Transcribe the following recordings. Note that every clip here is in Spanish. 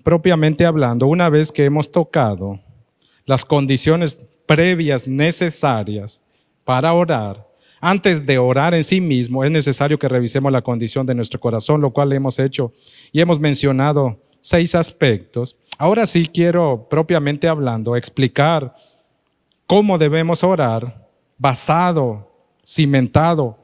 propiamente hablando, una vez que hemos tocado las condiciones previas necesarias para orar, antes de orar en sí mismo, es necesario que revisemos la condición de nuestro corazón, lo cual hemos hecho y hemos mencionado 6 aspectos. Ahora sí quiero, propiamente hablando, explicar cómo debemos orar basado, cimentado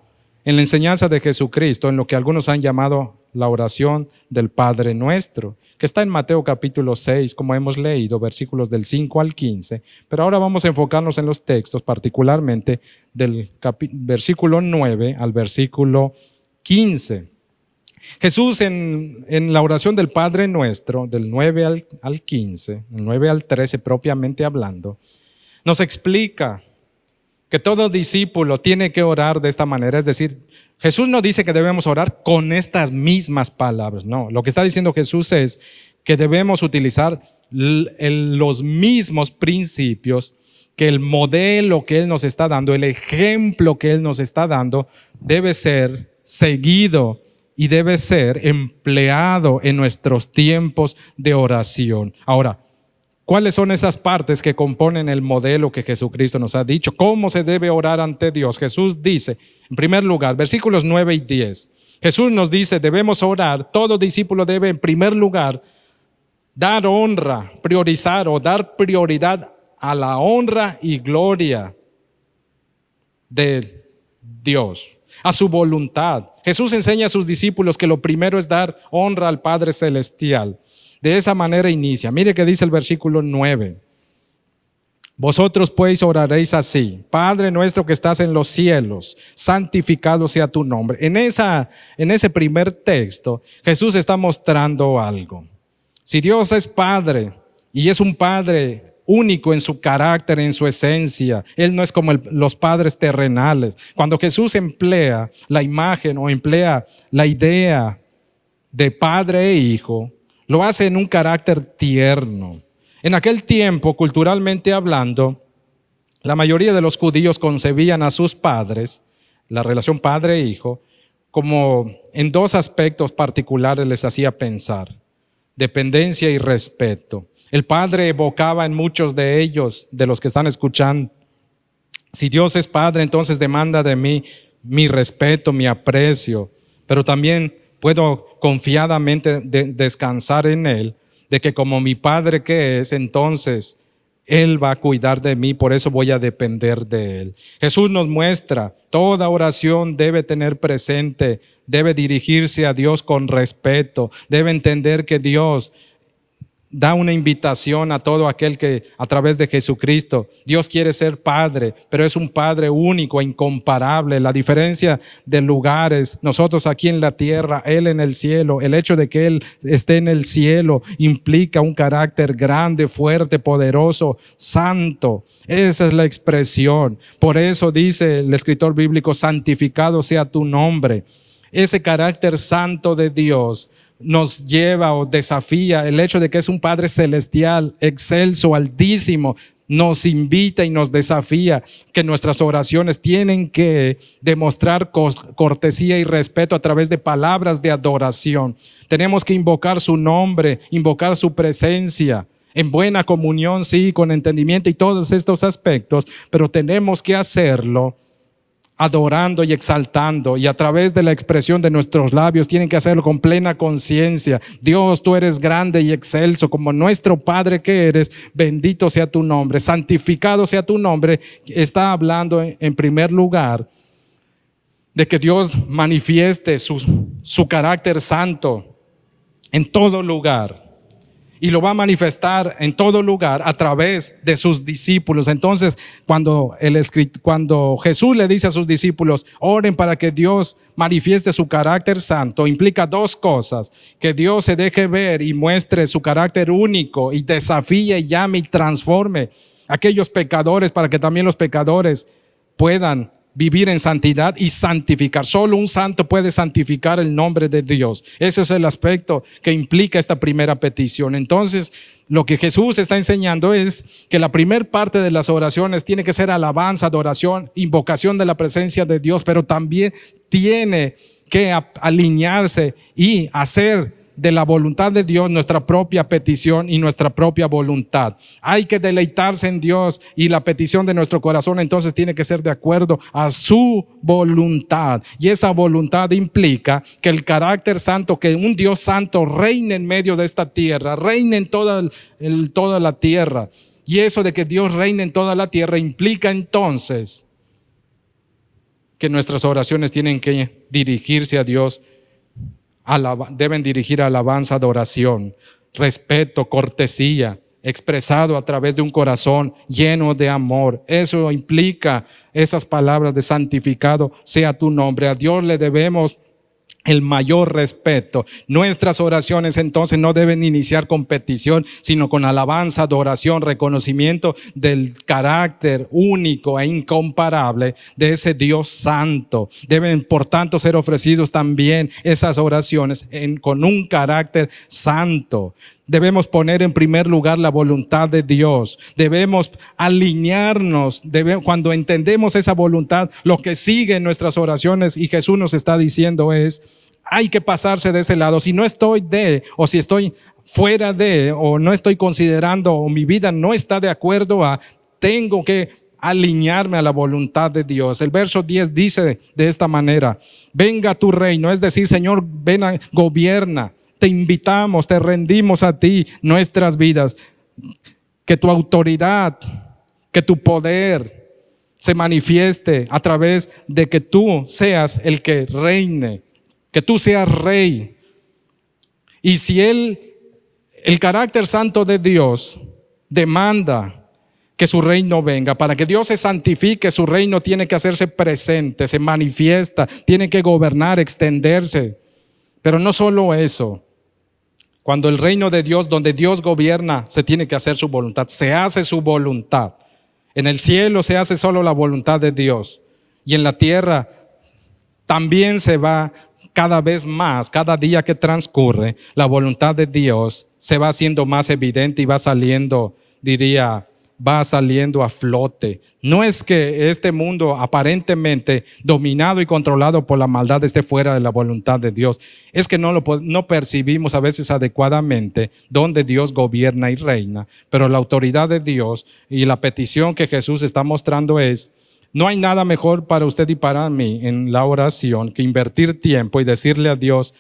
en la enseñanza de Jesucristo, en lo que algunos han llamado la oración del Padre Nuestro, que está en Mateo capítulo 6, como hemos leído, versículos del 5 al 15. Pero ahora vamos a enfocarnos en los textos, particularmente del versículo 9 al versículo 15. Jesús en la oración del Padre Nuestro, del 9 al 15, del 9 al 13 propiamente hablando, nos explica que todo discípulo tiene que orar de esta manera. Es decir, Jesús no dice que debemos orar con estas mismas palabras, no. Lo que está diciendo Jesús es que debemos utilizar los mismos principios, que el modelo que Él nos está dando, el ejemplo que Él nos está dando, debe ser seguido y debe ser empleado en nuestros tiempos de oración. Ahora, ¿cuáles son esas partes que componen el modelo que Jesucristo nos ha dicho? ¿Cómo se debe orar ante Dios? Jesús dice, en primer lugar, versículos 9 y 10, Jesús nos dice, debemos orar, todo discípulo debe en primer lugar dar honra, priorizar o dar prioridad a la honra y gloria de Dios, a su voluntad. Jesús enseña a sus discípulos que lo primero es dar honra al Padre Celestial. De esa manera inicia. Mire que dice el versículo 9. Vosotros pues oraréis así: Padre nuestro que estás en los cielos, santificado sea tu nombre. En ese primer texto, Jesús está mostrando algo. Si Dios es Padre y es un Padre único en su carácter, en su esencia, Él no es como los padres terrenales. Cuando Jesús emplea la imagen o emplea la idea de padre e hijo, lo hace en un carácter tierno. En aquel tiempo, culturalmente hablando, la mayoría de los judíos concebían a sus padres, la relación padre e hijo, como en 2 aspectos particulares les hacía pensar: dependencia y respeto. El padre evocaba en muchos de ellos, de los que están escuchando, si Dios es Padre, entonces demanda de mí mi respeto, mi aprecio, pero también puedo confiadamente descansar en Él, de que como mi Padre que es, entonces Él va a cuidar de mí, por eso voy a depender de Él. Jesús nos muestra, toda oración debe tener presente, debe dirigirse a Dios con respeto, debe entender que Dios da una invitación a todo aquel que a través de Jesucristo, Dios quiere ser Padre, pero es un Padre único e incomparable. La diferencia de lugares, nosotros aquí en la tierra, Él en el cielo, el hecho de que Él esté en el cielo implica un carácter grande, fuerte, poderoso, santo. Esa es la expresión. Por eso dice el escritor bíblico, santificado sea tu nombre. Ese carácter santo de Dios nos lleva o desafía el hecho de que es un Padre celestial, excelso, altísimo. Nos invita y nos desafía que nuestras oraciones tienen que demostrar cortesía y respeto a través de palabras de adoración. Tenemos que invocar su nombre, invocar su presencia en buena comunión, sí, con entendimiento y todos estos aspectos, pero tenemos que hacerlo adorando y exaltando, y a través de la expresión de nuestros labios tienen que hacerlo con plena conciencia. Dios, tú eres grande y excelso, como nuestro Padre que eres, bendito sea tu nombre, santificado sea tu nombre. Está hablando en primer lugar de que Dios manifieste su carácter santo en todo lugar. Y lo va a manifestar en todo lugar a través de sus discípulos. Entonces, cuando Jesús le dice a sus discípulos, oren para que Dios manifieste su carácter santo, implica 2 cosas: que Dios se deje ver y muestre su carácter único y desafíe, y llame y transforme a aquellos pecadores para que también los pecadores puedan vivir en santidad y santificar. Solo un santo puede santificar el nombre de Dios. Ese es el aspecto que implica esta primera petición. Entonces, lo que Jesús está enseñando es que la primer parte de las oraciones tiene que ser alabanza, adoración, invocación de la presencia de Dios, pero también tiene que alinearse y hacer de la voluntad de Dios nuestra propia petición y nuestra propia voluntad. Hay que deleitarse en Dios y la petición de nuestro corazón entonces tiene que ser de acuerdo a su voluntad. Y esa voluntad implica que el carácter santo, que un Dios santo reine en medio de esta tierra, reine en toda la tierra. Y eso de que Dios reine en toda la tierra implica entonces que nuestras oraciones tienen que dirigirse a Dios, deben dirigir alabanza, adoración, respeto, cortesía, expresado a través de un corazón lleno de amor. Eso implica esas palabras de santificado sea tu nombre. A Dios le debemos el mayor respeto. Nuestras oraciones entonces no deben iniciar con petición, sino con alabanza, adoración, reconocimiento del carácter único e incomparable de ese Dios santo. Deben por tanto ser ofrecidos también esas oraciones con un carácter santo. Debemos poner en primer lugar la voluntad de Dios. Debemos alinearnos. Cuando entendemos esa voluntad, lo que sigue en nuestras oraciones, y Jesús nos está diciendo es, hay que pasarse de ese lado. Si no estoy o si estoy fuera o no estoy considerando, o mi vida no está de acuerdo tengo que alinearme a la voluntad de Dios. El verso 10 dice de esta manera: venga tu reino, es decir, Señor, ven gobierna. Te invitamos, te rendimos a ti nuestras vidas. Que tu autoridad, que tu poder se manifieste a través de que tú seas el que reine, que tú seas rey. Y si el carácter santo de Dios demanda que su reino venga, para que Dios se santifique, su reino tiene que hacerse presente, se manifiesta, tiene que gobernar, extenderse. Pero no solo eso. Cuando el reino de Dios, donde Dios gobierna, se tiene que hacer su voluntad, se hace su voluntad. En el cielo se hace solo la voluntad de Dios, y en la tierra también se va cada vez más, cada día que transcurre, la voluntad de Dios se va haciendo más evidente y va saliendo, va saliendo a flote. No es que este mundo aparentemente dominado y controlado por la maldad esté fuera de la voluntad de Dios. Es que no percibimos a veces adecuadamente donde Dios gobierna y reina. Pero la autoridad de Dios y la petición que Jesús está mostrando es: no hay nada mejor para usted y para mí en la oración que invertir tiempo y decirle a Dios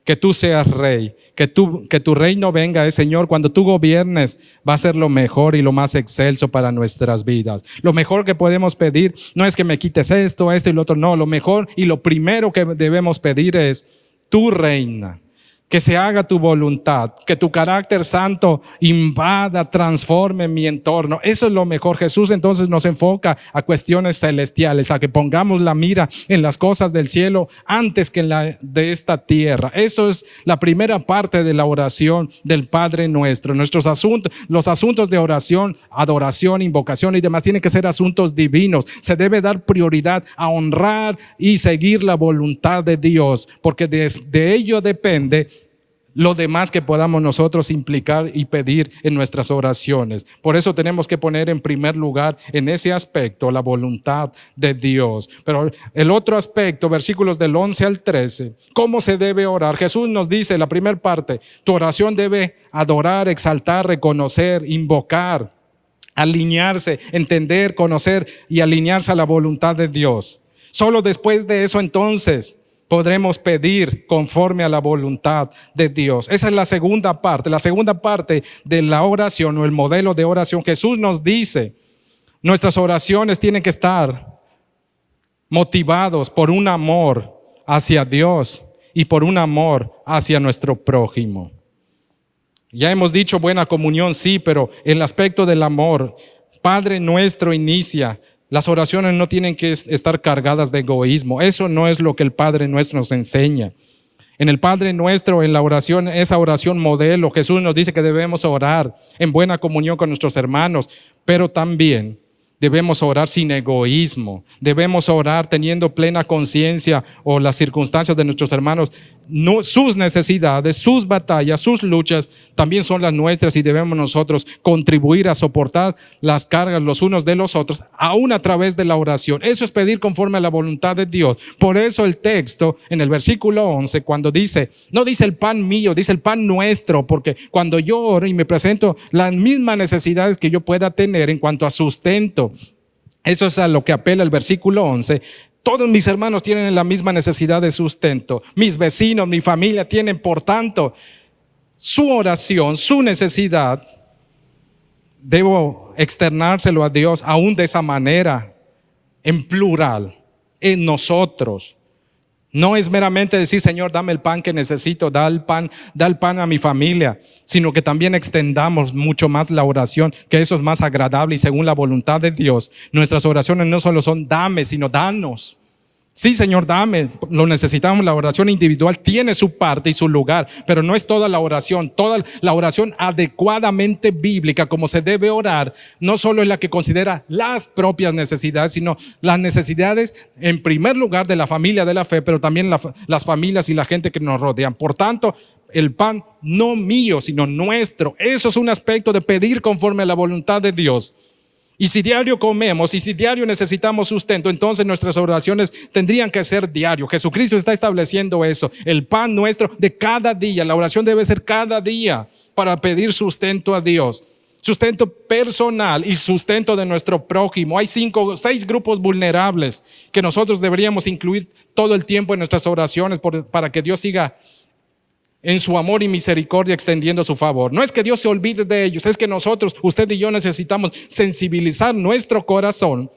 que tú seas rey, que tu reino venga, Señor. Cuando tú gobiernes va a ser lo mejor y lo más excelso para nuestras vidas. Lo mejor que podemos pedir no es que me quites esto y lo otro, no. Lo mejor y lo primero que debemos pedir es: tú reina, que se haga tu voluntad, que tu carácter santo invada, transforme mi entorno. Eso es lo mejor. Jesús entonces nos enfoca a cuestiones celestiales, a que pongamos la mira en las cosas del cielo antes que en la de esta tierra. Eso es la primera parte de la oración del Padre Nuestro. Los asuntos de oración, adoración, invocación y demás tienen que ser asuntos divinos. Se debe dar prioridad a honrar y seguir la voluntad de Dios, porque de ello depende lo demás que podamos nosotros implicar y pedir en nuestras oraciones. Por eso tenemos que poner en primer lugar en ese aspecto la voluntad de Dios. Pero el otro aspecto, versículos del 11 al 13, ¿cómo se debe orar? Jesús nos dice, la primera parte, tu oración debe adorar, exaltar, reconocer, invocar, alinearse, entender, conocer y alinearse a la voluntad de Dios. Solo después de eso entonces podremos pedir conforme a la voluntad de Dios. Esa es la segunda parte de la oración o el modelo de oración. Jesús nos dice, nuestras oraciones tienen que estar motivados por un amor hacia Dios y por un amor hacia nuestro prójimo. Ya hemos dicho buena comunión, sí, pero el aspecto del amor, Padre nuestro inicia. Las oraciones no tienen que estar cargadas de egoísmo. Eso no es lo que el Padre Nuestro nos enseña. En el Padre Nuestro, en la oración, esa oración modelo, Jesús nos dice que debemos orar en buena comunión con nuestros hermanos, pero también Debemos orar sin egoísmo. Debemos orar teniendo plena conciencia o las circunstancias de nuestros hermanos. No, sus necesidades, sus batallas, sus luchas también son las nuestras y debemos nosotros contribuir a soportar las cargas los unos de los otros, aún a través de la oración. Eso es pedir conforme a la voluntad de Dios. Por eso el texto en el versículo 11, cuando dice, no dice el pan mío, dice el pan nuestro, porque cuando yo oro y me presento las mismas necesidades que yo pueda tener en cuanto a sustento, eso es a lo que apela el versículo 11. Todos mis hermanos tienen la misma necesidad de sustento. Mis vecinos, mi familia tienen, por tanto, su oración, su necesidad. Debo externárselo a Dios aún de esa manera, en plural, en nosotros. No es meramente decir, Señor, dame el pan que necesito, da el pan a mi familia, sino que también extendamos mucho más la oración, que eso es más agradable y según la voluntad de Dios. Nuestras oraciones no solo son dame, sino danos. Sí, Señor, dame, lo necesitamos. La oración individual tiene su parte y su lugar, pero no es toda la oración adecuadamente bíblica como se debe orar. No solo es la que considera las propias necesidades, sino las necesidades en primer lugar de la familia de la fe, pero también las familias y la gente que nos rodean. Por tanto, el pan no mío, sino nuestro. Eso es un aspecto de pedir conforme a la voluntad de Dios. Y si diario comemos y si diario necesitamos sustento, entonces nuestras oraciones tendrían que ser diario. Jesucristo está estableciendo eso. El pan nuestro de cada día. La oración debe ser cada día para pedir sustento a Dios. Sustento personal y sustento de nuestro prójimo. Hay 6 grupos vulnerables que nosotros deberíamos incluir todo el tiempo en nuestras oraciones para que Dios siga en su amor y misericordia extendiendo su favor. No es que Dios se olvide de ellos, es que nosotros, usted y yo, necesitamos sensibilizar nuestro corazón,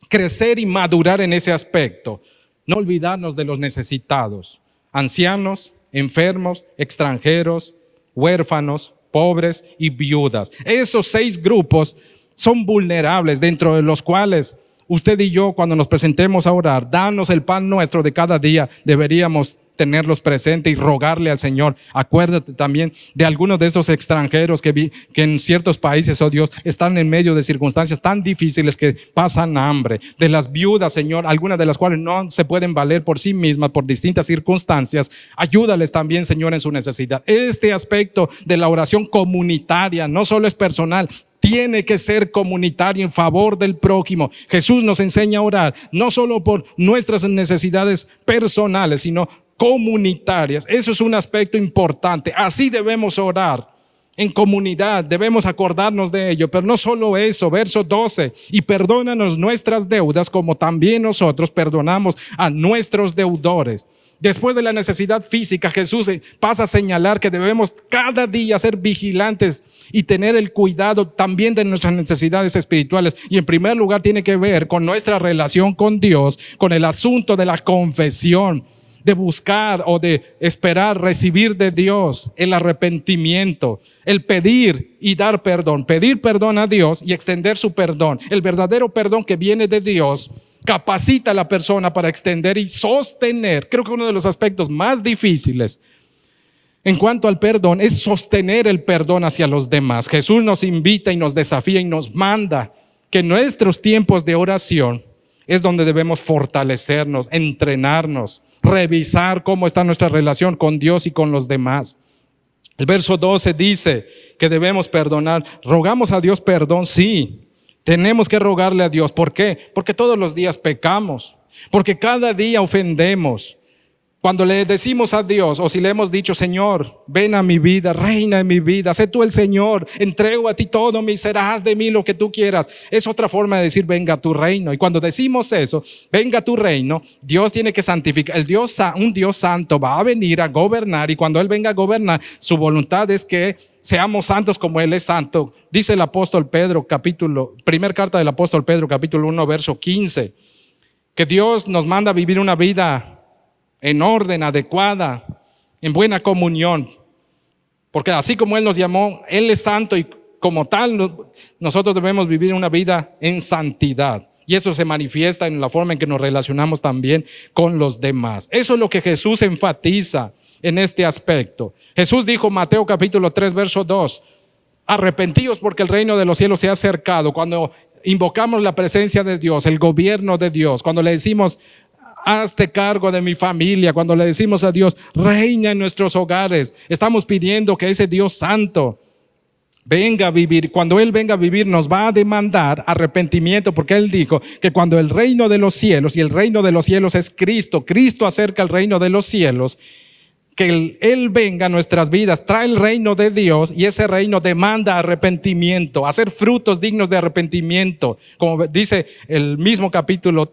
crecer y madurar en ese aspecto. No olvidarnos de los necesitados, ancianos, enfermos, extranjeros, huérfanos, pobres y viudas. Esos 6 grupos son vulnerables, dentro de los cuales usted y yo, cuando nos presentemos a orar, danos el pan nuestro de cada día, deberíamos tenerlos presentes y rogarle al Señor. Acuérdate también de algunos de estos extranjeros que en ciertos países, oh Dios, están en medio de circunstancias tan difíciles que pasan hambre. De las viudas, Señor, algunas de las cuales no se pueden valer por sí mismas por distintas circunstancias. Ayúdales también, Señor, en su necesidad. Este aspecto de la oración comunitaria no solo es personal, tiene que ser comunitario en favor del prójimo. Jesús nos enseña a orar no solo por nuestras necesidades personales, sino comunitarias. Eso es un aspecto importante. Así debemos orar en comunidad, debemos acordarnos de ello. Pero no solo eso, verso 12, y perdónanos nuestras deudas como también nosotros perdonamos a nuestros deudores. Después de la necesidad física, Jesús pasa a señalar que debemos cada día ser vigilantes y tener el cuidado también de nuestras necesidades espirituales. Y en primer lugar tiene que ver con nuestra relación con Dios, con el asunto de la confesión, de buscar o de esperar recibir de Dios el arrepentimiento, el pedir y dar perdón. Pedir perdón a Dios y extender su perdón. El verdadero perdón que viene de Dios capacita a la persona para extender y sostener. Creo que uno de los aspectos más difíciles en cuanto al perdón es sostener el perdón hacia los demás. Jesús nos invita y nos desafía y nos manda que en nuestros tiempos de oración es donde debemos fortalecernos, entrenarnos, revisar cómo está nuestra relación con Dios y con los demás. El verso 12 dice que debemos perdonar. ¿Rogamos a Dios perdón? Sí. Tenemos que rogarle a Dios. ¿Por qué? Porque todos los días pecamos, porque cada día ofendemos. Cuando le decimos a Dios, o si le hemos dicho, Señor, ven a mi vida, reina en mi vida, sé tú el Señor, entrego a ti todo, me serás de mí lo que tú quieras. Es otra forma de decir, venga a tu reino. Y cuando decimos eso, venga a tu reino, Dios tiene que santificar. Un Dios santo va a venir a gobernar, y cuando Él venga a gobernar, su voluntad es que seamos santos como Él es santo. Dice el apóstol Pedro, primera carta del apóstol Pedro, capítulo 1, verso 15, que Dios nos manda a vivir una vida en orden, adecuada, en buena comunión, porque así como Él nos llamó, Él es santo y como tal nosotros debemos vivir una vida en santidad, y eso se manifiesta en la forma en que nos relacionamos también con los demás. Eso es lo que Jesús enfatiza en este aspecto. Jesús dijo, Mateo capítulo 3 verso 2, arrepentíos porque el reino de los cielos se ha acercado. Cuando invocamos la presencia de Dios, el gobierno de Dios, cuando le decimos, hazte cargo de mi familia, cuando le decimos a Dios, reina en nuestros hogares, estamos pidiendo que ese Dios santo venga a vivir. Cuando Él venga a vivir, nos va a demandar arrepentimiento, porque Él dijo que cuando el reino de los cielos, y el reino de los cielos es Cristo, Cristo acerca el reino de los cielos, que Él venga a nuestras vidas, trae el reino de Dios, y ese reino demanda arrepentimiento, hacer frutos dignos de arrepentimiento, como dice el mismo capítulo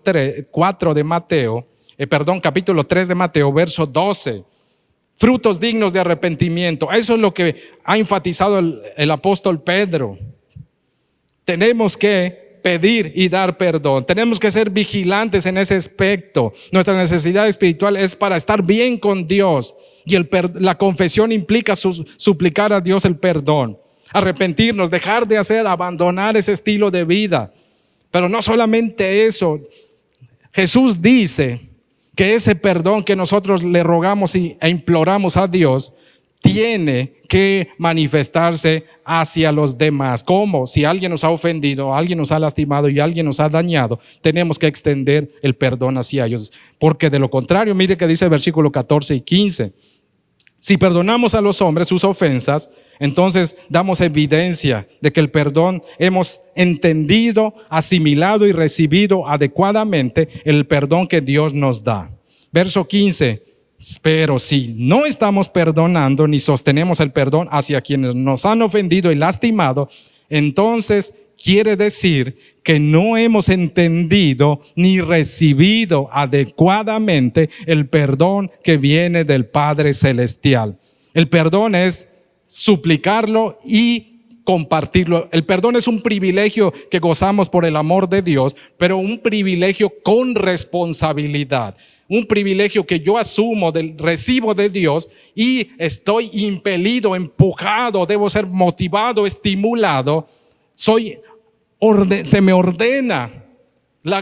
4 de Mateo, capítulo 3 de Mateo, verso 12. Frutos dignos de arrepentimiento. Eso es lo que ha enfatizado el apóstol Pedro. Tenemos que pedir y dar perdón. Tenemos que ser vigilantes en ese aspecto. Nuestra necesidad espiritual es para estar bien con Dios. Y la confesión implica suplicar a Dios el perdón. Arrepentirnos, dejar de abandonar ese estilo de vida. Pero no solamente eso. Jesús dice que ese perdón que nosotros le rogamos e imploramos a Dios tiene que manifestarse hacia los demás. ¿Cómo? Si alguien nos ha ofendido, alguien nos ha lastimado y alguien nos ha dañado, tenemos que extender el perdón hacia ellos. Porque de lo contrario, mire que dice el versículo 14 y 15. Si perdonamos a los hombres sus ofensas, entonces damos evidencia de que el perdón hemos entendido, asimilado y recibido adecuadamente el perdón que Dios nos da. Verso 15. Pero si no estamos perdonando ni sostenemos el perdón hacia quienes nos han ofendido y lastimado, entonces quiere decir que no hemos entendido ni recibido adecuadamente el perdón que viene del Padre Celestial. El perdón es suplicarlo y compartirlo. El perdón es un privilegio que gozamos por el amor de Dios, pero un privilegio con responsabilidad. Un privilegio que yo asumo, recibo de Dios y estoy impelido, empujado, debo ser motivado, estimulado. Se me ordena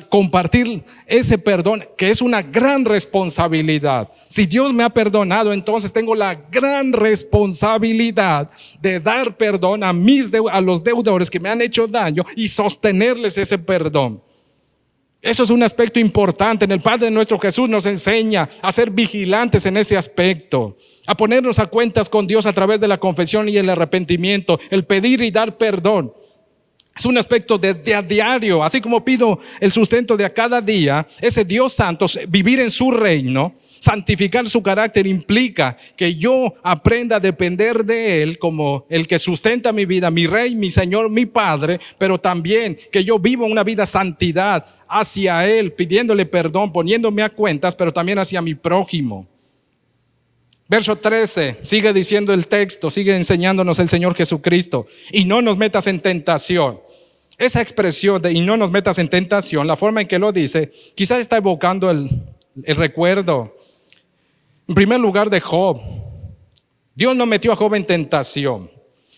compartir ese perdón, que es una gran responsabilidad. Si Dios me ha perdonado, entonces tengo la gran responsabilidad de dar perdón a los deudores que me han hecho daño y sostenerles ese perdón. Eso es un aspecto importante. En el Padre nuestro Jesús nos enseña a ser vigilantes en ese aspecto, a ponernos a cuentas con Dios a través de la confesión y el arrepentimiento, el pedir y dar perdón. Es un aspecto de a diario, así como pido el sustento de a cada día. Ese Dios santo, vivir en su reino, santificar su carácter implica que yo aprenda a depender de Él como el que sustenta mi vida, mi Rey, mi Señor, mi Padre, pero también que yo vivo una vida santidad hacia Él, pidiéndole perdón, poniéndome a cuentas, pero también hacia mi prójimo. Verso 13, sigue diciendo el texto, sigue enseñándonos el Señor Jesucristo: y no nos metas en tentación. Esa expresión de "y no nos metas en tentación", la forma en que lo dice, quizás está evocando el recuerdo, en primer lugar, de Job. Dios no metió a Job en tentación,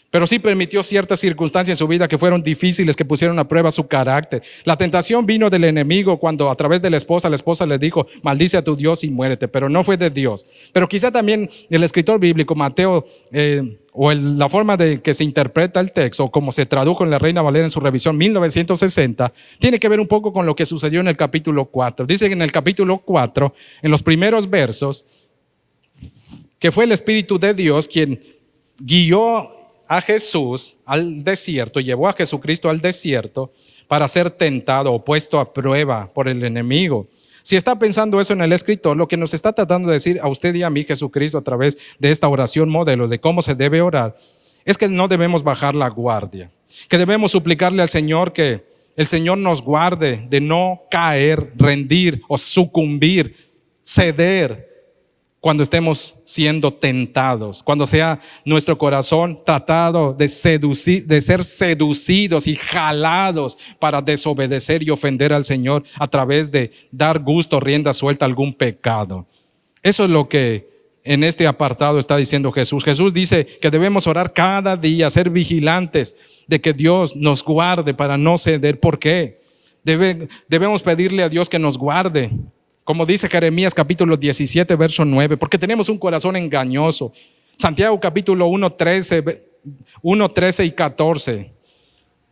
pero sí permitió ciertas circunstancias en su vida que fueron difíciles, que pusieron a prueba su carácter. La tentación vino del enemigo cuando a través de la esposa le dijo: maldice a tu Dios y muérete, pero no fue de Dios. Pero quizá también el escritor bíblico Mateo, la forma de que se interpreta el texto, o como se tradujo en la Reina Valera en su revisión 1960, tiene que ver un poco con lo que sucedió en el capítulo 4. Dice que en el capítulo 4, en los primeros versos, que fue el Espíritu de Dios quien guió a Jesús al desierto, llevó a Jesucristo al desierto para ser tentado o puesto a prueba por el enemigo. Si está pensando eso en el escritor, lo que nos está tratando de decir a usted y a mí Jesucristo a través de esta oración modelo de cómo se debe orar, es que no debemos bajar la guardia, que debemos suplicarle al Señor que el Señor nos guarde de no caer, rendir o sucumbir, ceder cuando estemos siendo tentados, cuando sea nuestro corazón tratado de ser seducidos y jalados para desobedecer y ofender al Señor a través de dar gusto, rienda suelta a algún pecado. Eso es lo que en este apartado está diciendo Jesús. Jesús dice que debemos orar cada día, ser vigilantes de que Dios nos guarde para no ceder. ¿Por qué? Debemos pedirle a Dios que nos guarde. Como dice Jeremías capítulo 17, verso 9, porque tenemos un corazón engañoso. Santiago capítulo 1, 13 y 14.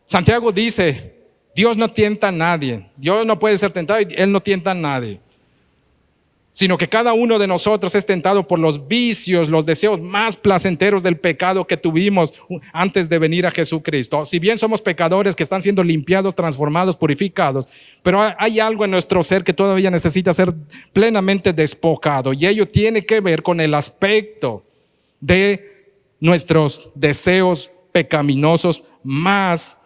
Santiago dice: Dios no tienta a nadie. Dios no puede ser tentado y Él no tienta a nadie. Sino que cada uno de nosotros es tentado por los vicios, los deseos más placenteros del pecado que tuvimos antes de venir a Jesucristo. Si bien somos pecadores que están siendo limpiados, transformados, purificados, pero hay algo en nuestro ser que todavía necesita ser plenamente despojado, y ello tiene que ver con el aspecto de nuestros deseos pecaminosos más,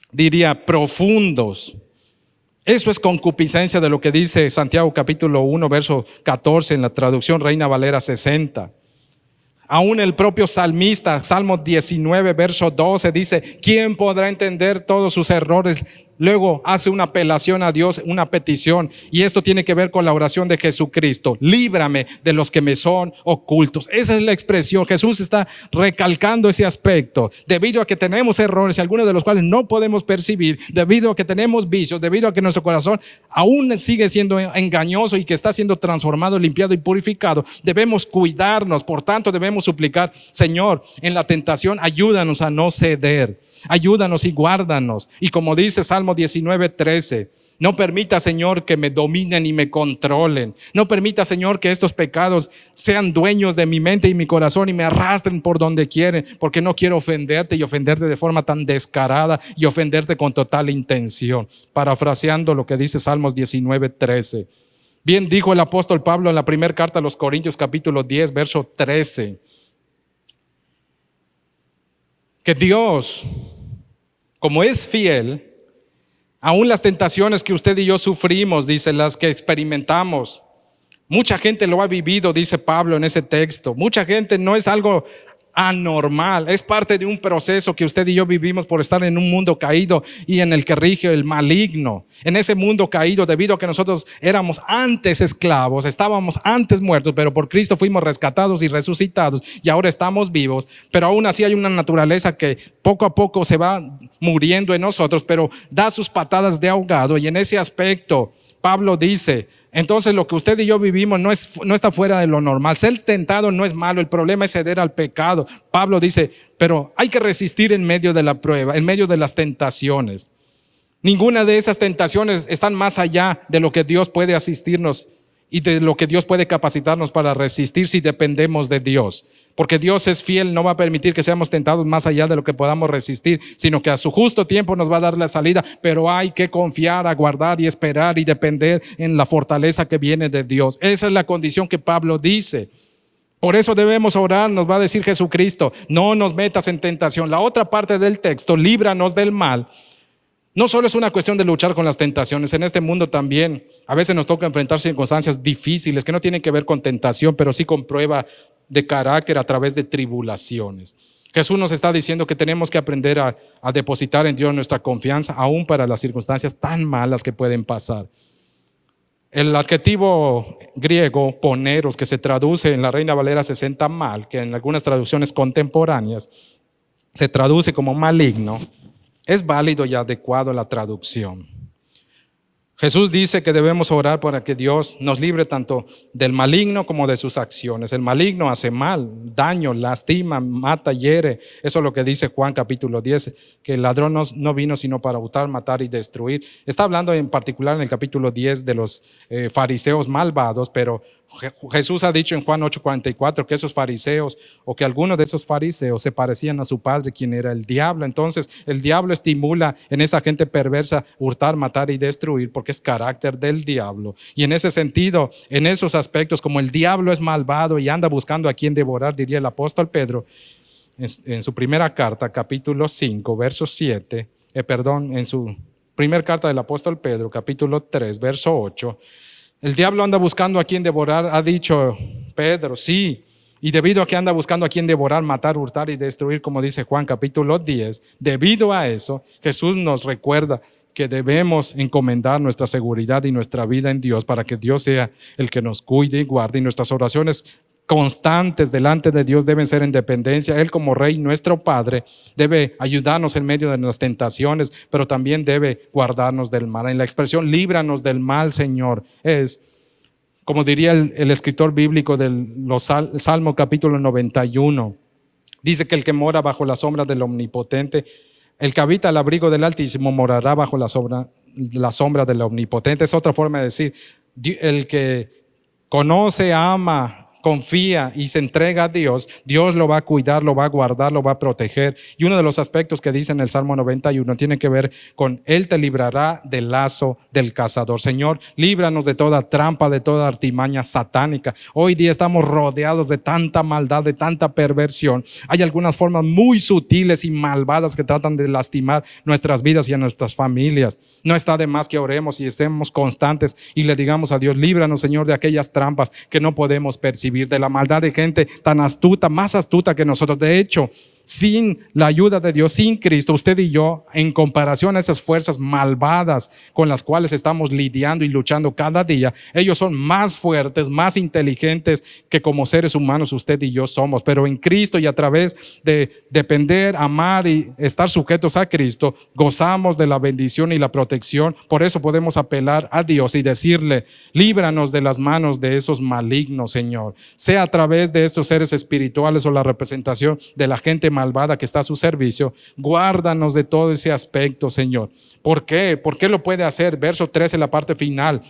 diría, profundos. Eso es concupiscencia de lo que dice Santiago capítulo 1, verso 14 en la traducción Reina Valera 60. Aún el propio salmista, Salmo 19, verso 12 dice, ¿quién podrá entender todos sus errores? Luego hace una apelación a Dios, una petición, y esto tiene que ver con la oración de Jesucristo. Líbrame de los que me son ocultos. Esa es la expresión. Jesús está recalcando ese aspecto. Debido a que tenemos errores, algunos de los cuales no podemos percibir, debido a que tenemos vicios, debido a que nuestro corazón aún sigue siendo engañoso y que está siendo transformado, limpiado y purificado, debemos cuidarnos. Por tanto, debemos suplicar, Señor, en la tentación, ayúdanos a no ceder. Ayúdanos y guárdanos. Y como dice Salmo 19, 13, no permita, Señor, que me dominen y me controlen. No permita, Señor, que estos pecados sean dueños de mi mente y mi corazón y me arrastren por donde quieren, porque no quiero ofenderte y ofenderte de forma tan descarada y ofenderte con total intención. Parafraseando lo que dice Salmos 19, 13. Bien dijo el apóstol Pablo en la primera carta a los Corintios capítulo 10, verso 13. Que Dios, como es fiel, aún las tentaciones que usted y yo sufrimos, dice, las que experimentamos, mucha gente lo ha vivido, dice Pablo en ese texto. Mucha gente no es algo anormal, es parte de un proceso que usted y yo vivimos por estar en un mundo caído y en el que rige el maligno. En ese mundo caído, debido a que nosotros éramos antes esclavos, estábamos antes muertos, pero por Cristo fuimos rescatados y resucitados y ahora estamos vivos. Pero aún así hay una naturaleza que poco a poco se va muriendo en nosotros, pero da sus patadas de ahogado, y en ese aspecto Pablo dice, entonces lo que usted y yo vivimos no está fuera de lo normal. Ser tentado no es malo, el problema es ceder al pecado. Pablo dice, pero hay que resistir en medio de la prueba, en medio de las tentaciones. Ninguna de esas tentaciones están más allá de lo que Dios puede asistirnos y de lo que Dios puede capacitarnos para resistir si dependemos de Dios. Porque Dios es fiel, no va a permitir que seamos tentados más allá de lo que podamos resistir, sino que a su justo tiempo nos va a dar la salida, pero hay que confiar, aguardar y esperar y depender en la fortaleza que viene de Dios. Esa es la condición que Pablo dice. Por eso debemos orar, nos va a decir Jesucristo, no nos metas en tentación. La otra parte del texto, líbranos del mal. No solo es una cuestión de luchar con las tentaciones, en este mundo también a veces nos toca enfrentar circunstancias difíciles que no tienen que ver con tentación, pero sí con prueba de carácter a través de tribulaciones. Jesús nos está diciendo que tenemos que aprender a depositar en Dios nuestra confianza, aún para las circunstancias tan malas que pueden pasar. El adjetivo griego poneros, que se traduce en la Reina Valera 60 mal, que en algunas traducciones contemporáneas se traduce como maligno, es válido y adecuado a la traducción. Jesús dice que debemos orar para que Dios nos libre tanto del maligno como de sus acciones. El maligno hace mal, daño, lastima, mata, hiere. Eso es lo que dice Juan capítulo 10, que el ladrón no vino sino para hurtar, matar y destruir. Está hablando en particular en el capítulo 10 de los fariseos malvados, pero Jesús ha dicho en Juan 8:44 que esos fariseos, o que algunos de esos fariseos se parecían a su padre, quien era el diablo. Entonces el diablo estimula en esa gente perversa hurtar, matar y destruir, porque es carácter del diablo. Y en ese sentido, en esos aspectos, como el diablo es malvado y anda buscando a quien devorar, diría el apóstol Pedro en su primera carta, capítulo 5, verso 7, en su primera carta del apóstol Pedro, capítulo 3, verso 8, el diablo anda buscando a quien devorar, ha dicho Pedro, sí, y debido a que anda buscando a quien devorar, matar, hurtar y destruir, como dice Juan capítulo 10, debido a eso, Jesús nos recuerda que debemos encomendar nuestra seguridad y nuestra vida en Dios para que Dios sea el que nos cuide y guarde, y nuestras oraciones constantes delante de Dios deben ser en dependencia. Él, como Rey, nuestro Padre, debe ayudarnos en medio de las tentaciones, pero también debe guardarnos del mal. En la expresión líbranos del mal, Señor, es, como diría el escritor bíblico del Salmo capítulo 91, dice que el que mora bajo la sombra del Omnipotente El que habita al abrigo del Altísimo morará bajo la sombra del Omnipotente. Es otra forma de decir, el que conoce, ama, confía y se entrega a Dios, Dios lo va a cuidar, lo va a guardar, lo va a proteger. Y uno de los aspectos que dice en el Salmo 91 tiene que ver con Él te librará del lazo del cazador. Señor, líbranos de toda trampa, de toda artimaña satánica. Hoy día estamos rodeados de tanta maldad, de tanta perversión. Hay algunas formas muy sutiles y malvadas que tratan de lastimar nuestras vidas y a nuestras familias. No está de más que oremos y estemos constantes y le digamos a Dios, líbranos, Señor, de aquellas trampas que no podemos percibir, de la maldad de gente tan astuta, más astuta que nosotros. De hecho, sin la ayuda de Dios, sin Cristo, usted y yo, en comparación a esas fuerzas malvadas con las cuales estamos lidiando y luchando cada día, ellos son más fuertes, más inteligentes que como seres humanos usted y yo somos. Pero en Cristo y a través de depender, amar y estar sujetos a Cristo, gozamos de la bendición y la protección. Por eso podemos apelar a Dios y decirle, líbranos de las manos de esos malignos, Señor. Sea a través de estos seres espirituales o la representación de la gente malvada que está a su servicio, guárdanos de todo ese aspecto, Señor. ¿Por qué? ¿Por qué lo puede hacer? Verso 13, la parte final.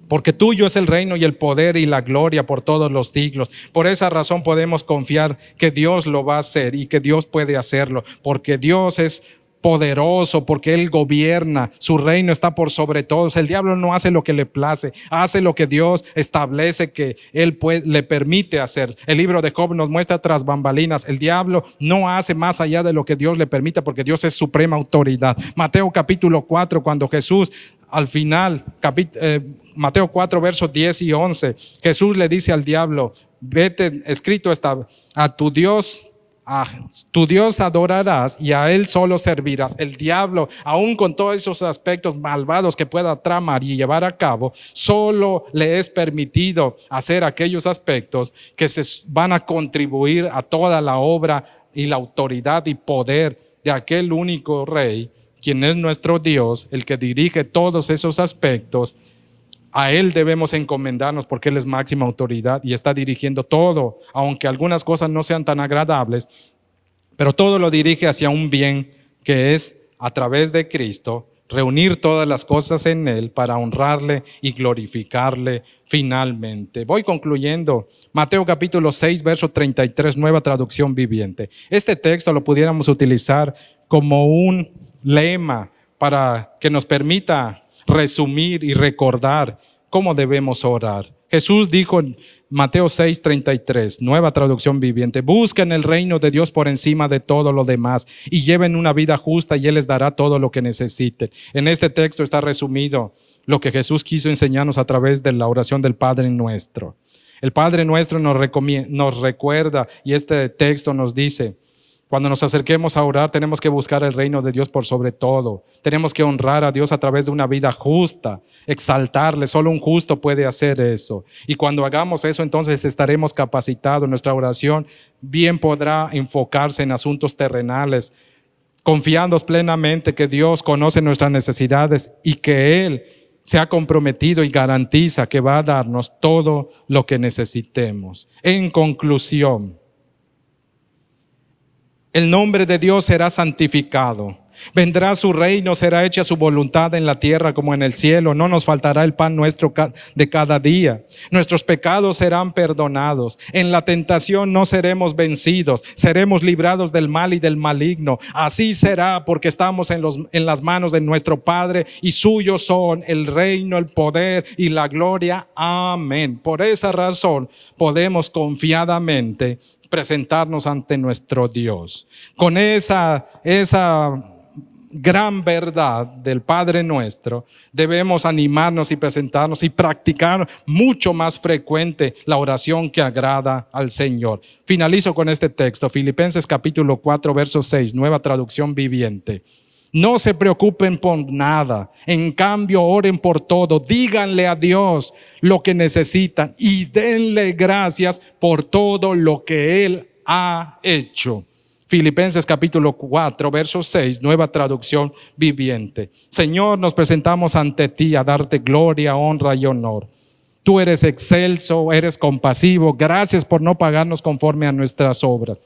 Porque tuyo es el reino y el poder y la gloria por todos los siglos. Por esa razón podemos confiar que Dios lo va a hacer y que Dios puede hacerlo, porque Dios es poderoso, porque Él gobierna, su reino está por sobre todos. El diablo no hace lo que le place, hace lo que Dios establece que Él le permite hacer. El libro de Job nos muestra tras bambalinas, el diablo no hace más allá de lo que Dios le permite, porque Dios es suprema autoridad. Mateo capítulo 4, cuando Jesús al final, Mateo 4 versos 10 y 11, Jesús le dice al diablo, vete, escrito está, a tu Dios adorarás y a Él solo servirás. El diablo, aún con todos esos aspectos malvados que pueda tramar y llevar a cabo, solo le es permitido hacer aquellos aspectos que se van a contribuir a toda la obra y la autoridad y poder de aquel único Rey, quien es nuestro Dios, el que dirige todos esos aspectos. A Él debemos encomendarnos porque Él es máxima autoridad y está dirigiendo todo, aunque algunas cosas no sean tan agradables, pero todo lo dirige hacia un bien que es, a través de Cristo, reunir todas las cosas en Él para honrarle y glorificarle finalmente. Voy concluyendo. Mateo capítulo 6, verso 33, nueva traducción viviente. Este texto lo pudiéramos utilizar como un lema para que nos permita resumir y recordar cómo debemos orar. Jesús dijo en Mateo 6:33, nueva traducción viviente, busquen el reino de Dios por encima de todo lo demás y lleven una vida justa y Él les dará todo lo que necesiten. En este texto está resumido lo que Jesús quiso enseñarnos a través de la oración del Padre Nuestro. El Padre Nuestro nos recuerda, y este texto nos dice, cuando nos acerquemos a orar, tenemos que buscar el reino de Dios por sobre todo. Tenemos que honrar a Dios a través de una vida justa, exaltarle. Solo un justo puede hacer eso. Y cuando hagamos eso, entonces estaremos capacitados. Nuestra oración bien podrá enfocarse en asuntos terrenales, confiando plenamente que Dios conoce nuestras necesidades y que Él se ha comprometido y garantiza que va a darnos todo lo que necesitemos. En conclusión, el nombre de Dios será santificado. Vendrá su reino, será hecha su voluntad en la tierra como en el cielo. No nos faltará el pan nuestro de cada día. Nuestros pecados serán perdonados. En la tentación no seremos vencidos. Seremos librados del mal y del maligno. Así será porque estamos en las manos de nuestro Padre y suyos son el reino, el poder y la gloria. Amén. Por esa razón podemos confiadamente presentarnos ante nuestro Dios. Con esa gran verdad del Padre Nuestro, debemos animarnos y presentarnos y practicar mucho más frecuente la oración que agrada al Señor. Finalizo con este texto, Filipenses capítulo 4, verso 6, nueva traducción viviente. No se preocupen por nada, en cambio oren por todo, díganle a Dios lo que necesitan y denle gracias por todo lo que Él ha hecho. Filipenses capítulo 4, verso 6, nueva traducción viviente. Señor, nos presentamos ante ti a darte gloria, honra y honor. Tú eres excelso, eres compasivo, gracias por no pagarnos conforme a nuestras obras,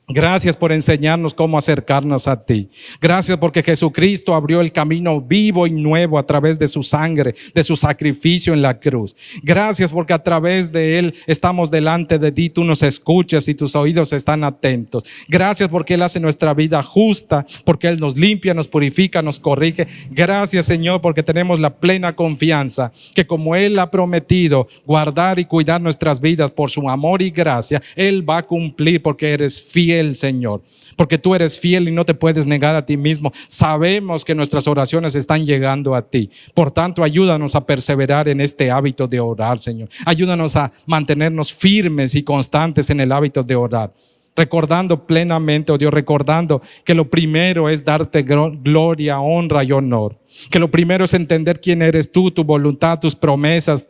Gracias por enseñarnos cómo acercarnos a ti. Gracias porque Jesucristo abrió el camino vivo y nuevo a través de su sangre, de su sacrificio en la cruz. Gracias porque a través de Él estamos delante de ti, tú nos escuchas y tus oídos están atentos. Gracias porque Él hace nuestra vida justa, porque Él nos limpia, nos purifica, nos corrige. Gracias, Señor, porque tenemos la plena confianza que como Él ha prometido guardar y cuidar nuestras vidas por su amor y gracia, Él va a cumplir porque eres fiel, Señor, porque tú eres fiel y no te puedes negar a ti mismo. Sabemos que nuestras oraciones están llegando a ti. Por tanto, ayúdanos a perseverar en este hábito de orar, Señor. Ayúdanos a mantenernos firmes y constantes en el hábito de orar. Recordando plenamente, oh Dios, recordando que lo primero es darte gloria, honra y honor. Que lo primero es entender quién eres tú, tu voluntad, tus promesas,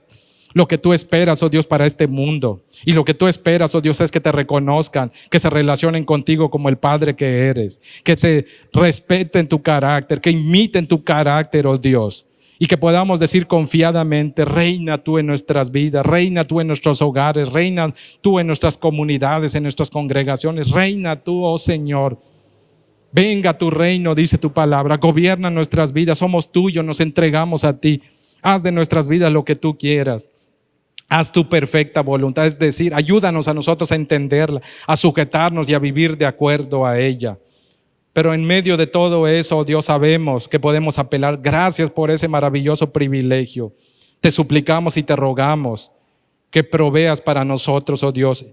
lo que tú esperas, oh Dios, para este mundo. Y lo que tú esperas, oh Dios, es que te reconozcan, que se relacionen contigo como el Padre que eres, que se respeten tu carácter, que imiten tu carácter, oh Dios. Y que podamos decir confiadamente, reina tú en nuestras vidas, reina tú en nuestros hogares, reina tú en nuestras comunidades, en nuestras congregaciones, reina tú, oh Señor. Venga tu reino, dice tu palabra, gobierna nuestras vidas, somos tuyos, nos entregamos a ti. Haz de nuestras vidas lo que tú quieras. Haz tu perfecta voluntad, es decir, ayúdanos a nosotros a entenderla, a sujetarnos y a vivir de acuerdo a ella. Pero en medio de todo eso, Dios, sabemos que podemos apelar. Gracias por ese maravilloso privilegio. Te suplicamos y te rogamos que proveas para nosotros, oh Dios,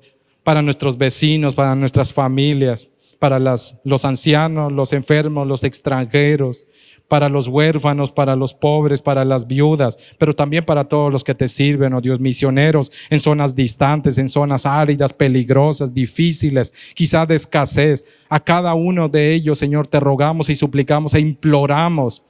para nuestros vecinos, para nuestras familias, para los ancianos, los enfermos, los extranjeros, para los huérfanos, para los pobres, para las viudas, pero también para todos los que te sirven, oh Dios, misioneros en zonas distantes, en zonas áridas, peligrosas, difíciles, quizá de escasez. A cada uno de ellos, Señor, te rogamos y suplicamos e imploramos,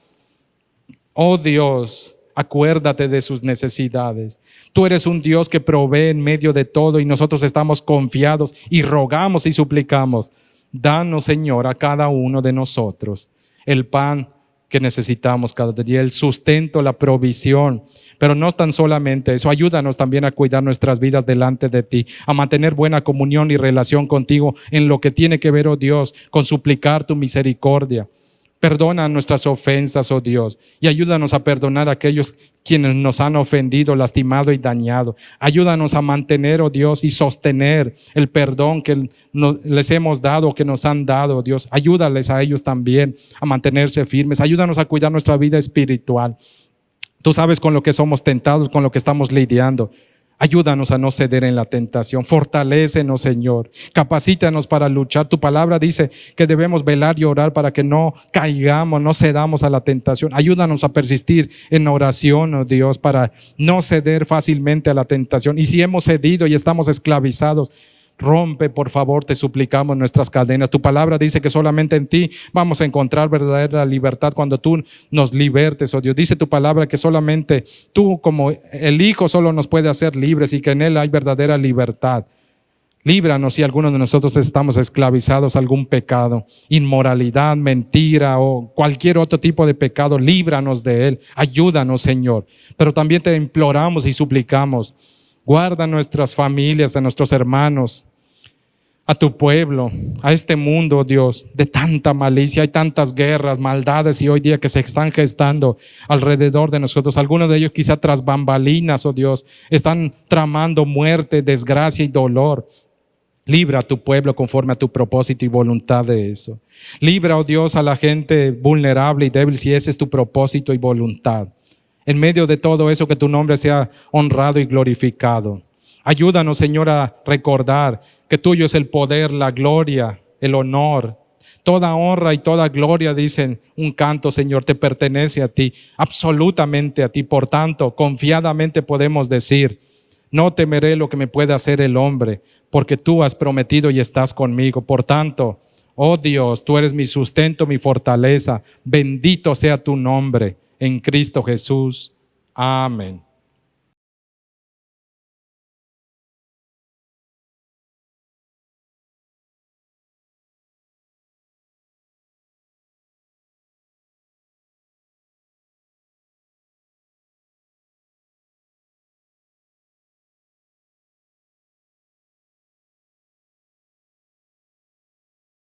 oh Dios, acuérdate de sus necesidades. Tú eres un Dios que provee en medio de todo y nosotros estamos confiados y rogamos y suplicamos. Danos, Señor, a cada uno de nosotros el pan que necesitamos cada día, el sustento, la provisión. Pero no tan solamente eso, ayúdanos también a cuidar nuestras vidas delante de ti, a mantener buena comunión y relación contigo en lo que tiene que ver, oh Dios, con suplicar tu misericordia. Perdona nuestras ofensas, oh Dios, y ayúdanos a perdonar a aquellos quienes nos han ofendido, lastimado y dañado. Ayúdanos a mantener, oh Dios, y sostener el perdón que les hemos dado, que nos han dado, oh Dios. Ayúdales a ellos también a mantenerse firmes. Ayúdanos a cuidar nuestra vida espiritual. Tú sabes con lo que somos tentados, con lo que estamos lidiando. Ayúdanos a no ceder en la tentación. Fortalécenos, Señor. Capacítanos para luchar. Tu palabra dice que debemos velar y orar para que no caigamos, no cedamos a la tentación. Ayúdanos a persistir en oración, oh Dios, para no ceder fácilmente a la tentación. Y si hemos cedido y estamos esclavizados, rompe, por favor, te suplicamos nuestras cadenas. Tu palabra dice que solamente en ti vamos a encontrar verdadera libertad cuando tú nos libertes, oh Dios. Dice tu palabra que solamente tú, como el Hijo, solo nos puede hacer libres y que en Él hay verdadera libertad. Líbranos si algunos de nosotros estamos esclavizados a algún pecado, inmoralidad, mentira o cualquier otro tipo de pecado. Líbranos de él. Ayúdanos, Señor. Pero también te imploramos y suplicamos. Guarda nuestras familias, a nuestros hermanos, a tu pueblo, a este mundo, Dios, de tanta malicia. Hay tantas guerras, maldades y hoy día que se están gestando alrededor de nosotros. Algunos de ellos quizá tras bambalinas, oh Dios, están tramando muerte, desgracia y dolor. Libra a tu pueblo conforme a tu propósito y voluntad de eso. Libra, oh Dios, a la gente vulnerable y débil si ese es tu propósito y voluntad. En medio de todo eso, que tu nombre sea honrado y glorificado. Ayúdanos, Señor, a recordar que tuyo es el poder, la gloria, el honor. Toda honra y toda gloria, dicen un canto, Señor, te pertenece a ti, absolutamente a ti. Por tanto, confiadamente podemos decir, no temeré lo que me pueda hacer el hombre, porque tú has prometido y estás conmigo. Por tanto, oh Dios, tú eres mi sustento, mi fortaleza. Bendito sea tu nombre en Cristo Jesús. Amén.